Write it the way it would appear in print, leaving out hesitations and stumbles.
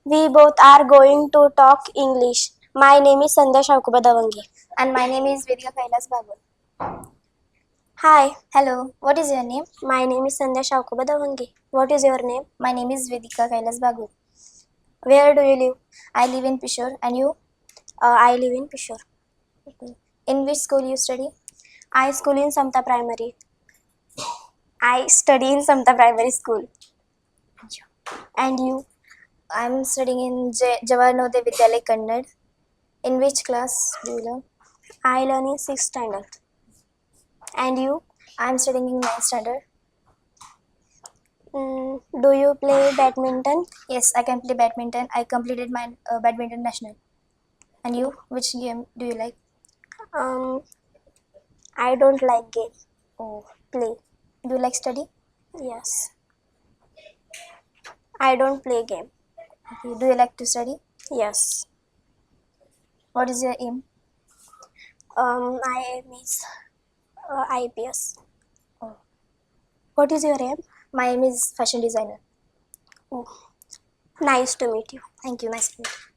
We both are going to talk English. My name is Sandhya Shaukuba Davangi. And my name is Vedika Kailas Babu. Hi, Hello, what is your name? my name is Sandhya Shaukuba Davangi. What is your name? My name is Vedika Kailas Babu. Where do you live? I live in Pishore, and you? I live in Pishore. In which school you study? I school in Samta Primary. I study in Samta Primary School. And you? I am studying in Jawahar Navodaya Vidyalaya Kannad. In which class do you learn? I learn in 6th standard. And you? I am studying in 9th standard. Do you play badminton? Yes, I can play badminton. I completed my badminton national. And you? Which game do you like? Um, I don't like game. Oh, Play. do you like study? Yes. I don't play game. Okay. Do you like to study? Yes. What is your aim? My aim is IPS. Oh. What is your aim? My aim is fashion designer. Oh. Nice to meet you. Thank you. Nice to meet you.